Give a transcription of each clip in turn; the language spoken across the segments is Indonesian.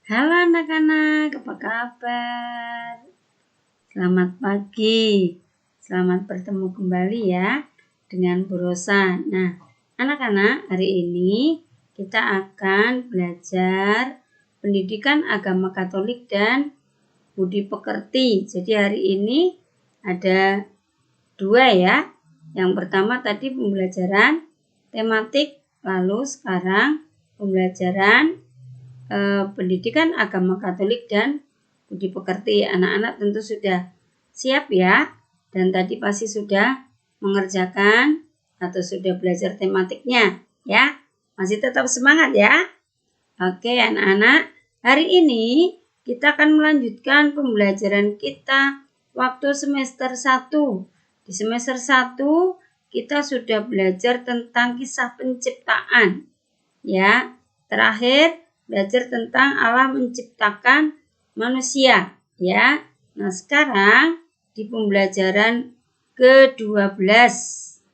Halo anak-anak, apa kabar? Selamat pagi, selamat bertemu kembali ya dengan Bu Rosa. Nah, anak-anak, hari ini kita akan belajar pendidikan agama Katolik dan budi pekerti. Jadi hari ini ada 2 ya. Yang pertama tadi pembelajaran tematik, lalu sekarang pembelajaran pendidikan agama Katolik dan budi pekerti. Anak-anak tentu sudah siap ya, dan tadi pasti sudah mengerjakan atau sudah belajar tematiknya ya. Masih tetap semangat ya. Oke anak-anak, hari ini kita akan melanjutkan pembelajaran kita waktu semester 1. Di semester 1 kita sudah belajar tentang kisah penciptaan ya. Terakhir belajar tentang Allah menciptakan manusia ya. Nah, sekarang di pembelajaran ke-12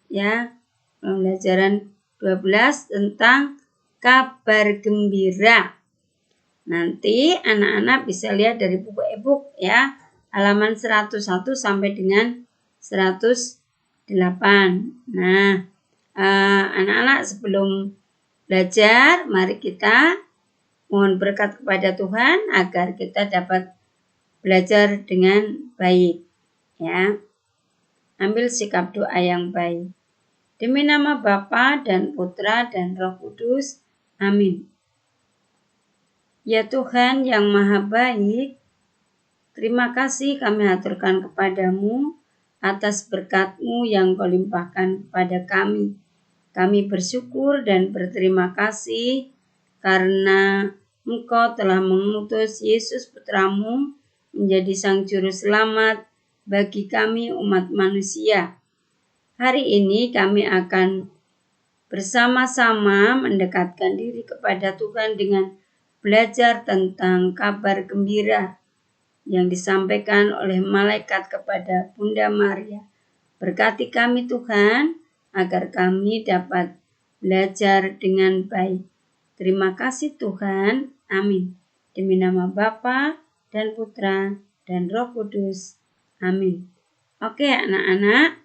ya. Pembelajaran 12 tentang kabar gembira. Nanti anak-anak bisa lihat dari buku e-book ya, halaman 101 sampai dengan 108. Nah, anak-anak sebelum belajar, mari kita mohon berkat kepada Tuhan agar kita dapat belajar dengan baik ya. Ambil sikap doa yang baik. Demi nama Bapa dan Putra dan Roh Kudus. Amin. Ya Tuhan yang Maha Baik, terima kasih kami aturkan kepadamu atas berkat-Mu yang Kau limpahkan kepada kami. Kami bersyukur dan berterima kasih karena Engkau telah mengutus Yesus Putra-Mu menjadi Sang Juru Selamat bagi kami umat manusia. Hari ini kami akan bersama-sama mendekatkan diri kepada Tuhan dengan belajar tentang kabar gembira yang disampaikan oleh malaikat kepada Bunda Maria. Berkati kami Tuhan, agar kami dapat belajar dengan baik. Terima kasih Tuhan. Amin. Demi nama Bapa dan Putra dan Roh Kudus. Amin. Oke anak-anak,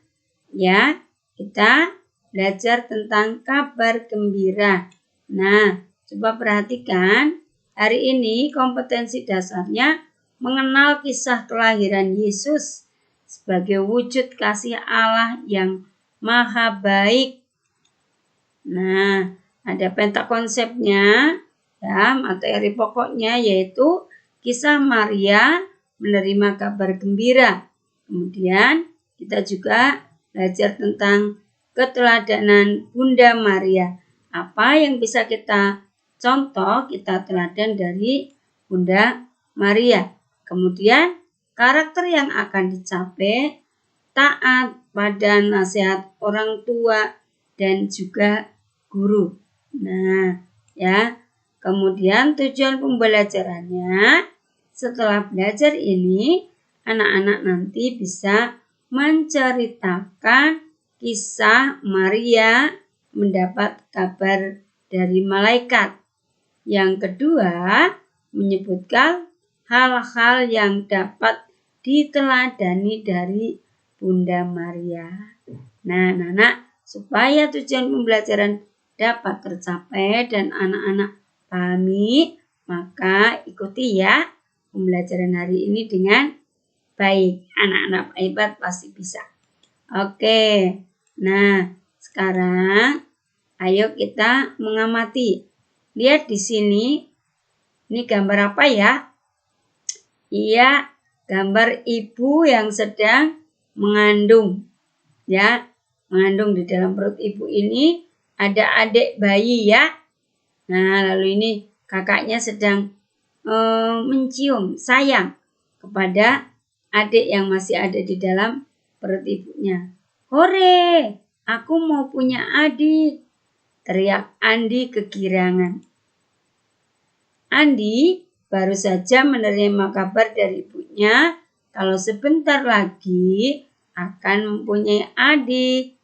ya kita belajar tentang kabar gembira. Nah, coba perhatikan, hari ini kompetensi dasarnya mengenal kisah kelahiran Yesus sebagai wujud kasih Allah yang maha baik. Nah, ada pentakonsepnya ya, materi pokoknya yaitu kisah Maria menerima kabar gembira. Kemudian kita juga belajar tentang keteladanan Bunda Maria. Apa yang bisa kita contoh, kita teladan dari Bunda Maria. Kemudian karakter yang akan dicapai, taat pada nasihat orang tua dan juga guru. Nah, ya. Kemudian tujuan pembelajarannya, setelah belajar ini, anak-anak nanti bisa menceritakan kisah Maria mendapat kabar dari malaikat. Yang kedua, menyebutkan hal-hal yang dapat diteladani dari Bunda Maria. Nah, anak-anak, supaya tujuan pembelajaran dapat tercapai dan anak-anak pahami, maka ikuti ya pembelajaran hari ini dengan baik. Anak-anak hebat pasti bisa. Oke, nah sekarang ayo kita mengamati. Lihat di sini, ini gambar apa ya? Iya, gambar ibu yang sedang mengandung. Ya, mengandung di dalam perut ibu ini ada adik bayi ya. Nah, lalu ini kakaknya sedang mencium sayang kepada adik yang masih ada di dalam perut ibunya. Hore, aku mau punya adik, teriak Andi kegirangan. Andi baru saja menerima kabar dari ibunya kalau sebentar lagi akan mempunyai adik.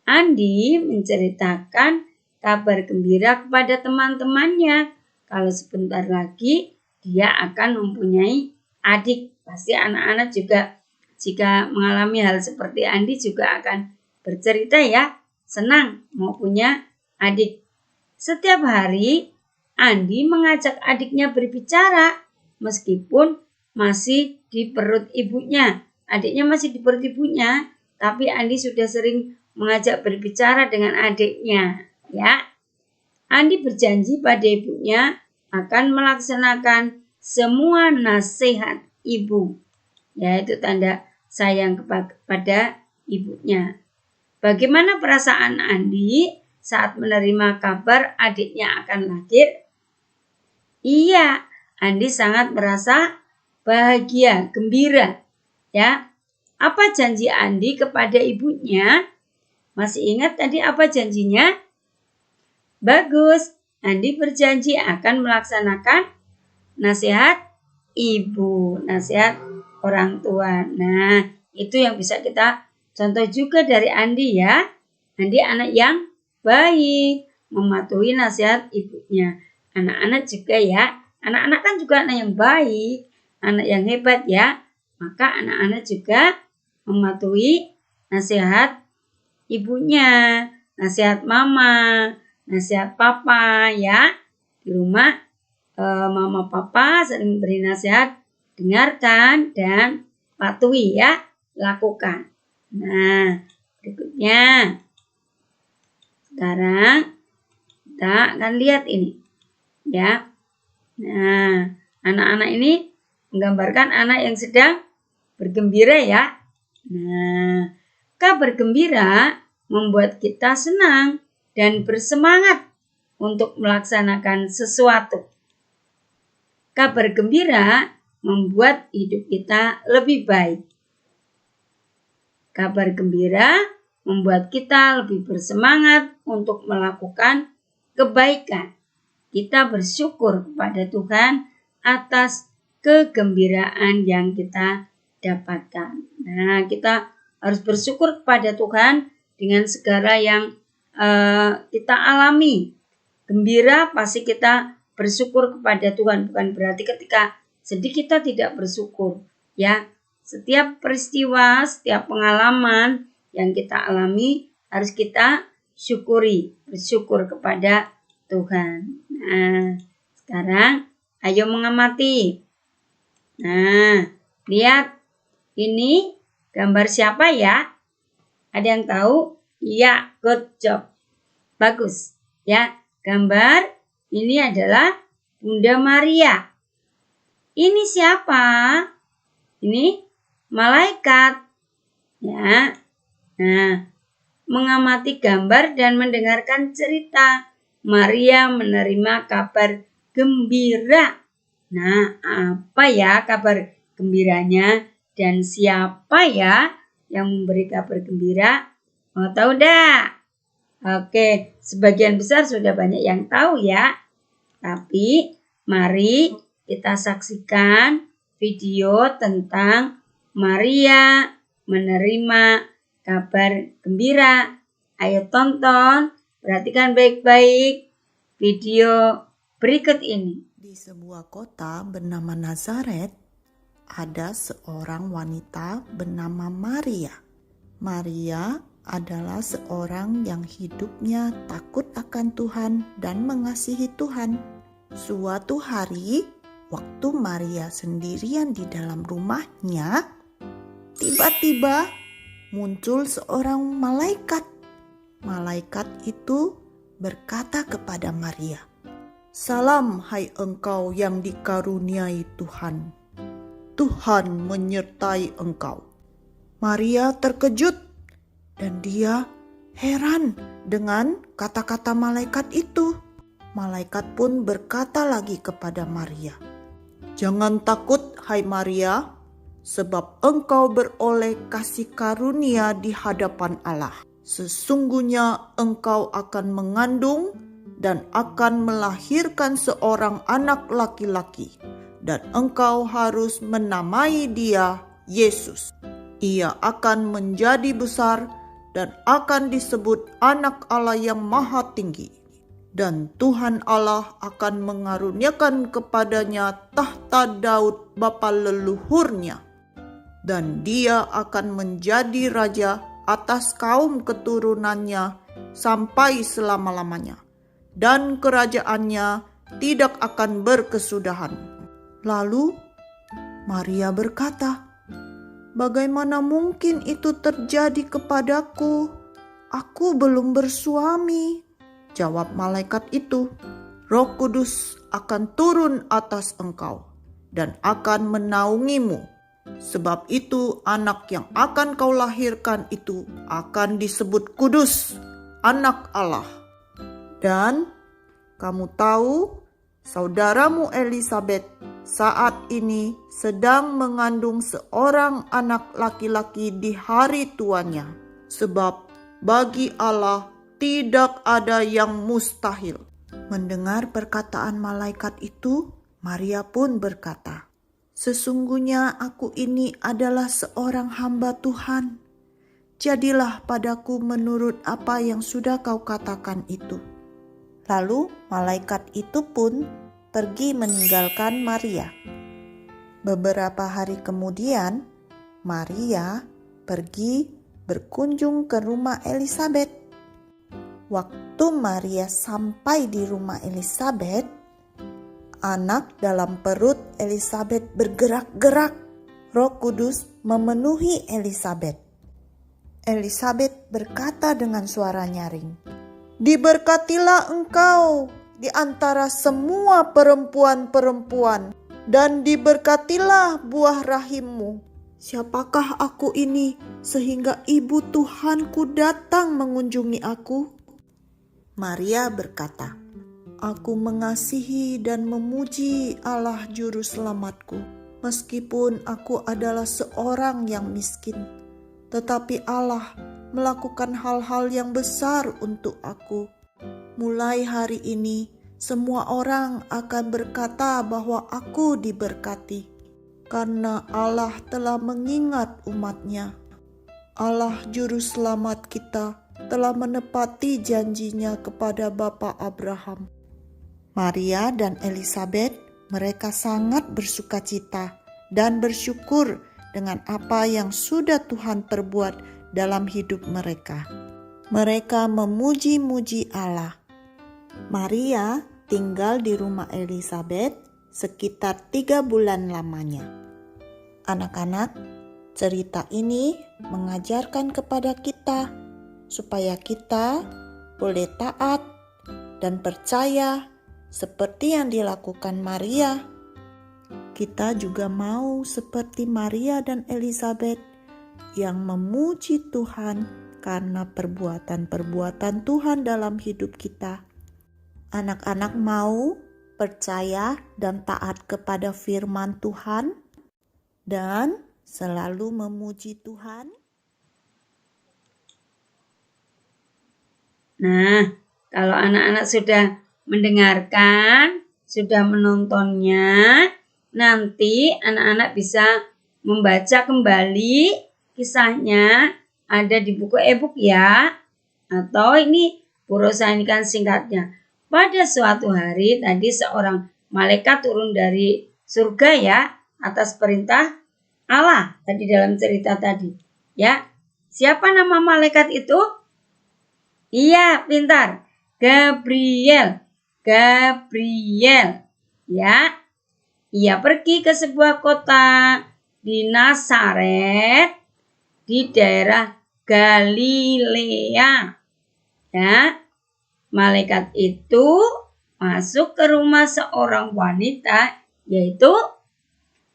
Andi menceritakan kabar gembira kepada teman-temannya. kalau sebentar lagi dia akan mempunyai adik. Pasti anak-anak juga jika mengalami hal seperti Andi juga akan bercerita ya, senang mau punya adik. Setiap hari Andi mengajak adiknya berbicara meskipun masih di perut ibunya. Adiknya masih di perut ibunya, tapi Andi sudah sering mengajak berbicara dengan adiknya, ya. Andi berjanji pada ibunya akan melaksanakan semua nasihat ibu, yaitu tanda sayang kepada ibunya. Bagaimana perasaan Andi saat menerima kabar adiknya akan lahir? Iya, Andi sangat merasa bahagia, gembira. Ya, apa janji Andi kepada ibunya? Masih ingat tadi apa janjinya? Bagus, Andi berjanji akan melaksanakan nasihat ibu, nasihat orang tua. Nah, itu yang bisa kita contoh juga dari Andi ya. Andi anak yang baik, mematuhi nasihat ibunya. Anak-anak juga ya, anak-anak kan juga anak yang baik, anak yang hebat ya. Maka anak-anak juga mematuhi nasihat ibunya, nasihat mama, nasihat papa ya. Di rumah mama papa sering beri nasihat, dengarkan dan patuhi ya, lakukan. Nah, berikutnya. Sekarang kita akan lihat ini. Ya. Nah, anak-anak ini menggambarkan anak yang sedang bergembira ya. Nah, kabar gembira membuat kita senang dan bersemangat untuk melaksanakan sesuatu. Kabar gembira membuat hidup kita lebih baik. Kabar gembira membuat kita lebih bersemangat untuk melakukan kebaikan. Kita bersyukur kepada Tuhan atas kegembiraan yang kita dapatkan. Nah, kita harus bersyukur kepada Tuhan dengan segala yang kita alami. Gembira pasti kita bersyukur kepada Tuhan. Bukan berarti ketika sedih kita tidak bersyukur. Ya, setiap peristiwa, setiap pengalaman yang kita alami harus kita syukuri, bersyukur kepada Tuhan. Nah, sekarang ayo mengamati. Nah, lihat ini gambar siapa ya? Ada yang tahu? Ya, good job. Bagus. Ya, gambar ini adalah Bunda Maria. Ini siapa? Ini malaikat. Ya. Nah, mengamati gambar dan mendengarkan cerita. Maria menerima kabar gembira. Nah, apa ya kabar gembiranya dan siapa ya yang memberi kabar gembira? Mau tahu dah? Oke, sebagian besar sudah banyak yang tahu ya. Tapi mari kita saksikan video tentang Maria menerima kabar gembira. Ayo tonton, perhatikan baik-baik video berikut ini. Di sebuah kota bernama Nazaret, ada seorang wanita bernama Maria. Maria adalah seorang yang hidupnya takut akan Tuhan dan mengasihi Tuhan. Suatu hari, waktu Maria sendirian di dalam rumahnya, tiba-tiba muncul seorang malaikat. Malaikat itu berkata kepada Maria, "Salam hai engkau yang dikaruniai Tuhan. Tuhan menyertai engkau." Maria terkejut dan dia heran dengan kata-kata malaikat itu. Malaikat pun berkata lagi kepada Maria, "Jangan takut hai Maria, sebab engkau beroleh kasih karunia di hadapan Allah. Sesungguhnya engkau akan mengandung dan akan melahirkan seorang anak laki-laki, dan engkau harus menamai dia Yesus. Ia akan menjadi besar dan akan disebut Anak Allah yang Maha Tinggi. dan Tuhan Allah akan mengaruniakan kepadanya tahta Daud bapa leluhurnya, dan dia akan menjadi raja atas kaum keturunannya sampai selama-lamanya, dan kerajaannya tidak akan berkesudahan. Lalu Maria berkata, "Bagaimana mungkin itu terjadi kepadaku? Aku belum bersuami." Jawab malaikat itu, "Roh Kudus akan turun atas engkau dan akan menaungimu. Sebab itu anak yang akan kau lahirkan itu akan disebut kudus, anak Allah. Dan kamu tahu, saudaramu Elisabet saat ini sedang mengandung seorang anak laki-laki di hari tuanya. Sebab bagi Allah tidak ada yang mustahil." Mendengar perkataan malaikat itu, Maria pun berkata, "Sesungguhnya aku ini adalah seorang hamba Tuhan. Jadilah padaku menurut apa yang sudah kau katakan itu." Lalu malaikat itu pun pergi meninggalkan Maria. Beberapa hari kemudian, Maria pergi berkunjung ke rumah Elisabet. Waktu Maria sampai di rumah Elisabet, anak dalam perut Elisabet bergerak-gerak. Roh Kudus memenuhi Elisabet. Elisabet berkata dengan suara nyaring, "Diberkatilah engkau di antara semua perempuan-perempuan, dan diberkatilah buah rahimmu. Siapakah aku ini sehingga ibu Tuhanku datang mengunjungi aku?" Maria berkata, "Aku mengasihi dan memuji Allah Juru Selamatku. Meskipun aku adalah seorang yang miskin, tetapi Allah melakukan hal-hal yang besar untuk aku. Mulai hari ini, semua orang akan berkata bahwa aku diberkati, karena Allah telah mengingat umat-Nya. Allah Juru Selamat kita telah menepati janjinya kepada Bapa Abraham." Maria dan Elisabet, mereka sangat bersukacita dan bersyukur dengan apa yang sudah Tuhan perbuat dalam hidup mereka. Mereka memuji-muji Allah. Maria tinggal di rumah Elisabet sekitar 3 bulan lamanya. Anak-anak, cerita ini mengajarkan kepada kita supaya kita boleh taat dan percaya seperti yang dilakukan Maria. Kita juga mau seperti Maria dan Elisabet yang memuji Tuhan karena perbuatan-perbuatan Tuhan dalam hidup kita. Anak-anak mau percaya dan taat kepada firman Tuhan dan selalu memuji Tuhan. Nah, kalau anak-anak sudah mendengarkan, sudah menontonnya, nanti anak-anak bisa membaca kembali kisahnya, ada di buku e-book ya. Atau ini Bu Rosa ini kan singkatnya. Pada suatu hari tadi seorang malaikat turun dari surga ya, atas perintah Allah tadi dalam cerita tadi. Ya, siapa nama malaikat itu? Iya, pintar. Gabriel. Ya, ia pergi ke sebuah kota di Nazaret di daerah Galilea. Ya, malaikat itu masuk ke rumah seorang wanita yaitu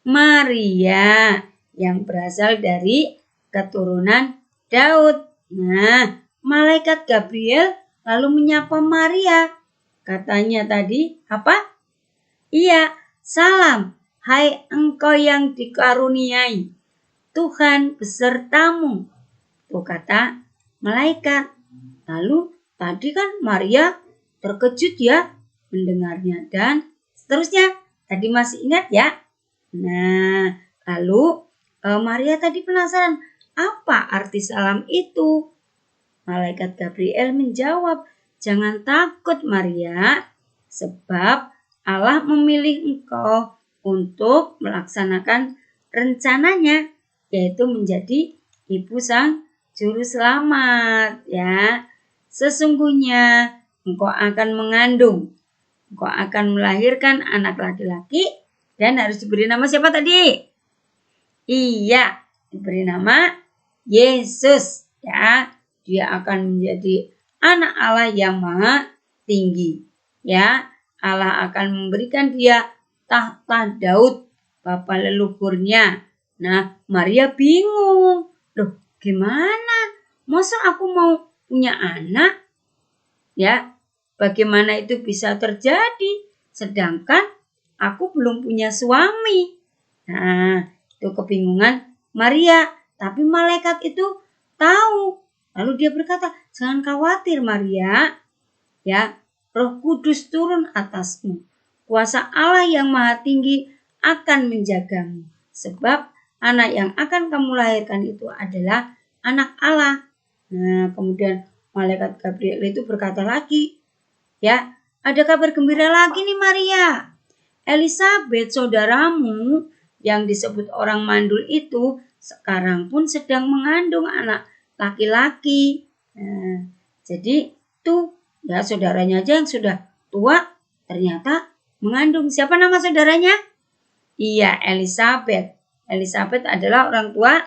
Maria yang berasal dari keturunan Daud. Nah, malaikat Gabriel lalu menyapa Maria. Katanya tadi apa? Iya, salam, hai engkau yang dikaruniai, Tuhan besertamu. Tuh kata malaikat. Lalu tadi kan Maria terkejut ya mendengarnya dan seterusnya. Tadi masih ingat ya? Nah, lalu Maria tadi penasaran apa arti salam itu? Malaikat Gabriel menjawab, Jangan takut Maria, sebab Allah memilih engkau untuk melaksanakan rencananya, yaitu menjadi ibu sang juru selamat ya. Sesungguhnya engkau akan mengandung, engkau akan melahirkan anak laki-laki dan harus diberi nama siapa tadi? Iya, diberi nama Yesus ya. Dia akan menjadi anak Allah yang maha tinggi ya. Allah akan memberikan dia tahta Daud bapa leluhurnya. Nah, Maria bingung. Loh, gimana? Masa aku mau punya anak? Ya, bagaimana itu bisa terjadi? Sedangkan aku belum punya suami. Nah, itu kebingungan Maria. Tapi malaikat itu tahu. Lalu dia berkata, jangan khawatir Maria. Ya, Roh Kudus turun atasmu. Kuasa Allah yang maha tinggi akan menjagamu. Sebab anak yang akan kamu lahirkan itu adalah anak Allah. Nah, kemudian malaikat Gabriel itu berkata lagi, ya, ada kabar gembira lagi nih Maria. Elisabeth saudaramu yang disebut orang mandul itu sekarang pun sedang mengandung anak laki-laki. Nah, jadi tuh ya saudaranya aja yang sudah tua ternyata mengandung. Siapa nama saudaranya? Iya, Elisabeth. Elisabeth adalah orang tua.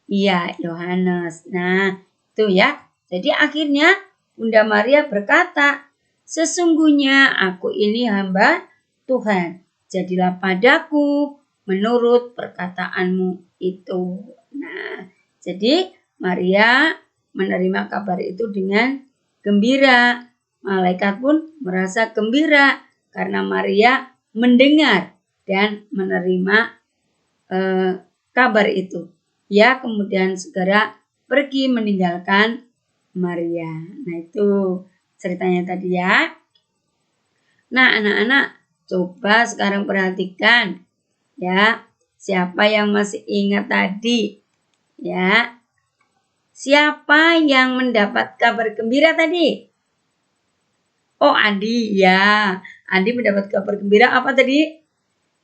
Iya, Yohanes. Nah, itu ya. Jadi akhirnya Bunda Maria berkata, sesungguhnya aku ini hamba Tuhan. Jadilah padaku menurut perkataanmu itu. Nah, jadi Maria menerima kabar itu dengan gembira. Malaikat pun merasa gembira karena Maria mendengar dan menerima kabar itu. Ya, kemudian segera pergi meninggalkan Maria. Nah, itu ceritanya tadi ya. Nah, anak-anak, coba sekarang perhatikan ya. Siapa yang masih ingat tadi? Ya. Siapa yang mendapat kabar gembira tadi? Oh, Andi ya. Andi mendapat kabar gembira apa tadi?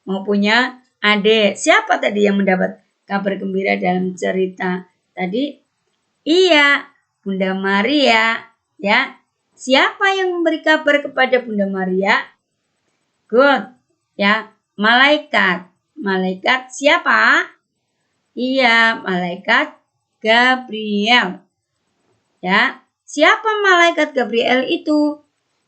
Mau punya adik. Siapa tadi yang mendapat kabar gembira dalam cerita tadi? Iya, Bunda Maria. Ya. Siapa yang memberi kabar kepada Bunda Maria? Good. Ya, malaikat. Malaikat siapa? Iya, malaikat Gabriel. Ya, siapa malaikat Gabriel itu?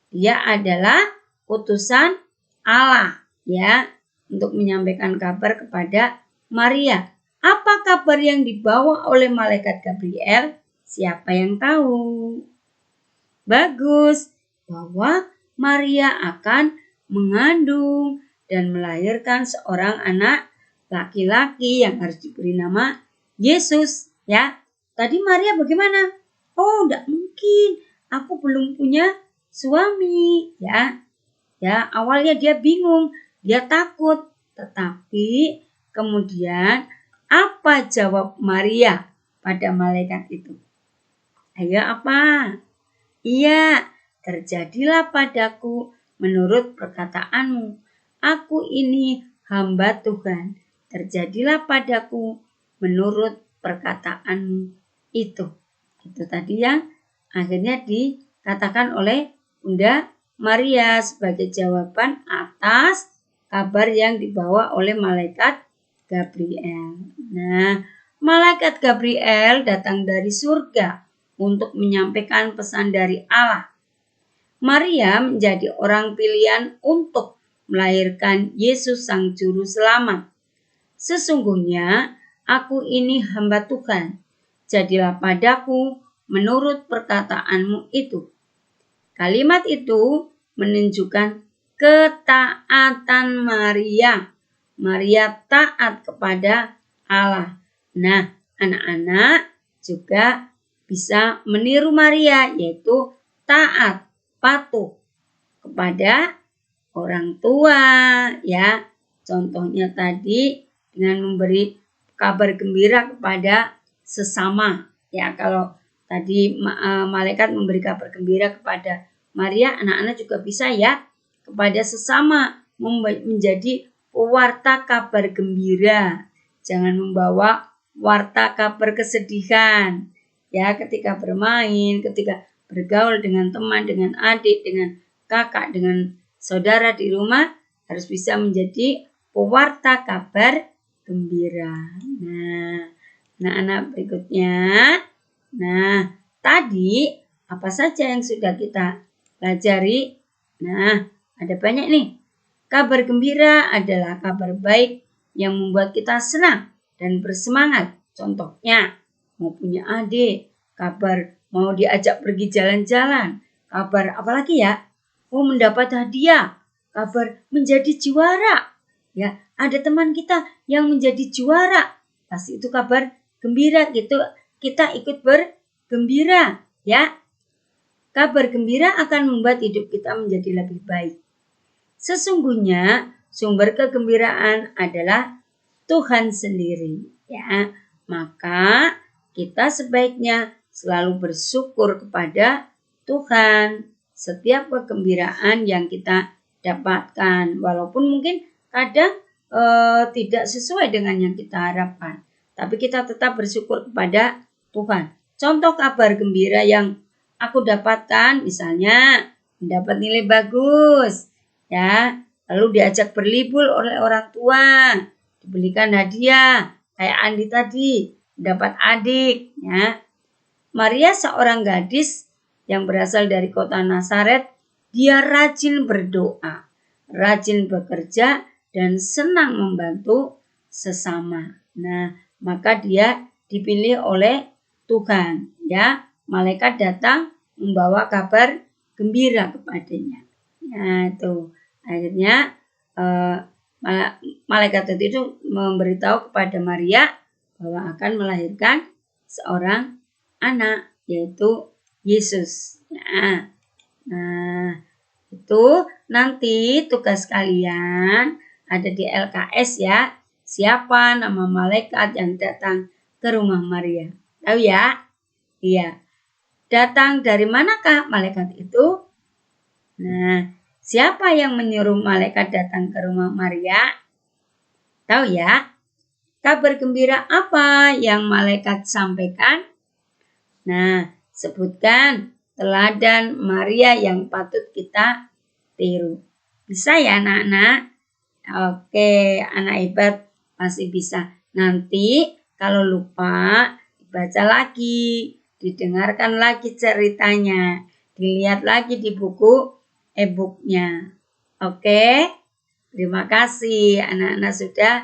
Dia adalah utusan Allah, ya, untuk menyampaikan kabar kepada Maria. Apa kabar yang dibawa oleh malaikat Gabriel? Siapa yang tahu? Bagus, bahwa Maria akan mengandung dan melahirkan seorang anak laki-laki yang harus diberi nama Yesus, ya. Tadi Maria bagaimana? Oh, enggak mungkin. Aku belum punya suami, ya. Ya, awalnya dia bingung, dia takut. Tetapi kemudian apa jawab Maria pada malaikat itu? Ayo apa? Iya, terjadilah padaku menurut perkataanmu. Aku ini hamba Tuhan. Terjadilah padaku menurut perkataanmu itu. Itu tadi yang akhirnya dikatakan oleh Bunda Maria sebagai jawaban atas kabar yang dibawa oleh malaikat Gabriel. Nah, malaikat Gabriel datang dari surga untuk menyampaikan pesan dari Allah. Maria menjadi orang pilihan untuk melahirkan Yesus Sang Juru Selamat. Sesungguhnya aku ini hamba Tuhan. Jadilah padaku menurut perkataanmu itu. Kalimat itu menunjukkan ketaatan Maria. Maria taat kepada Allah. Nah, anak-anak juga bisa meniru Maria, yaitu taat, patuh kepada orang tua, ya. Contohnya tadi dengan memberi kabar gembira kepada sesama. Ya, kalau tadi malaikat memberi kabar gembira kepada Maria, anak-anak juga bisa ya kepada sesama menjadi pewarta kabar gembira. Jangan membawa warta kabar kesedihan. Ya, ketika bermain, ketika bergaul dengan teman, dengan adik, dengan kakak, dengan saudara di rumah, harus bisa menjadi pewarta kabar gembira. Nah, anak-anak berikutnya. Nah, tadi apa saja yang sudah kita pelajari? Nah, ada banyak nih. Kabar gembira adalah kabar baik yang membuat kita senang dan bersemangat. Contohnya, mau punya adik, kabar mau diajak pergi jalan-jalan, kabar apalagi ya? Oh, mendapat hadiah, kabar menjadi juara. Ya, ada teman kita yang menjadi juara. Pasti itu kabar gembira gitu. Kita ikut bergembira, ya. Kabar gembira akan membuat hidup kita menjadi lebih baik. Sesungguhnya sumber kegembiraan adalah Tuhan sendiri, ya. Maka kita sebaiknya selalu bersyukur kepada Tuhan setiap kegembiraan yang kita dapatkan, walaupun mungkin kadang tidak sesuai dengan yang kita harapkan, tapi kita tetap bersyukur kepada Tuhan. Contoh kabar gembira yang aku dapatkan, misalnya mendapat nilai bagus, ya, lalu diajak berlibur oleh orang tua, dibelikan hadiah, kayak Andi tadi, dapat adik, ya. Maria seorang gadis yang berasal dari kota Nazaret, dia rajin berdoa, rajin bekerja, dan senang membantu sesama. Nah, maka dia dipilih oleh Tuhan, ya. Malaikat datang membawa kabar gembira kepadanya. Nah, itu akhirnya malaikat itu memberitahu kepada Maria bahwa akan melahirkan seorang anak, yaitu Yesus. Nah, itu nanti tugas kalian ada di LKS ya. Siapa nama malaikat yang datang ke rumah Maria? Tahu ya? Iya. Datang dari manakah malaikat itu? Nah, siapa yang menyuruh malaikat datang ke rumah Maria? Tahu ya? Kabar gembira apa yang malaikat sampaikan? Nah, sebutkan teladan Maria yang patut kita tiru. Bisa ya anak-anak? Oke, anak hebat masih bisa. Nanti kalau lupa dibaca lagi, didengarkan lagi ceritanya, dilihat lagi di buku e-booknya. Oke, terima kasih anak-anak sudah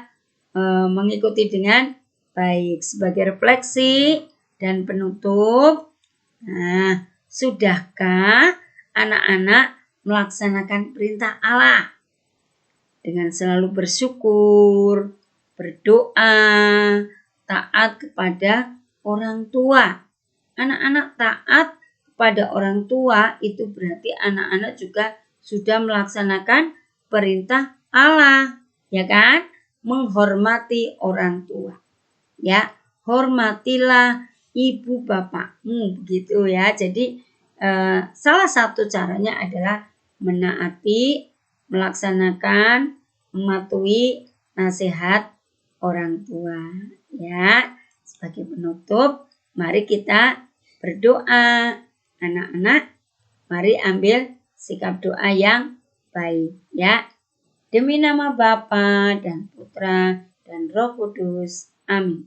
mengikuti dengan baik. Sebagai refleksi dan penutup, nah, sudahkah anak-anak melaksanakan perintah Allah dengan selalu bersyukur, berdoa, taat kepada orang tua? Anak-anak taat kepada orang tua itu berarti anak-anak juga sudah melaksanakan perintah Allah, ya kan? Menghormati orang tua. Ya, hormatilah ibu bapakmu, begitu ya. Jadi salah satu caranya adalah menaati, melaksanakan, mematuhi nasihat orang tua. Ya, sebagai penutup, mari kita berdoa. Anak-anak, mari ambil sikap doa yang baik, ya. Demi nama Bapa dan Putra dan Roh Kudus. Amin.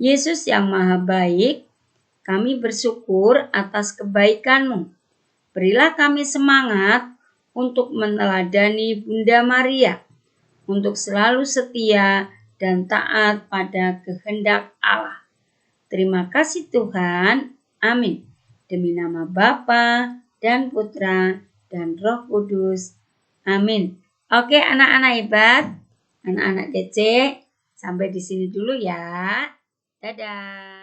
Yesus yang Maha Baik, kami bersyukur atas kebaikan-Mu. Berilah kami semangat untuk meneladani Bunda Maria, untuk selalu setia dan taat pada kehendak Allah. Terima kasih Tuhan. Amin. Demi nama Bapa dan Putra dan Roh Kudus. Amin. Oke anak-anak hebat, anak-anak kece, sampai di sini dulu ya. Dadah.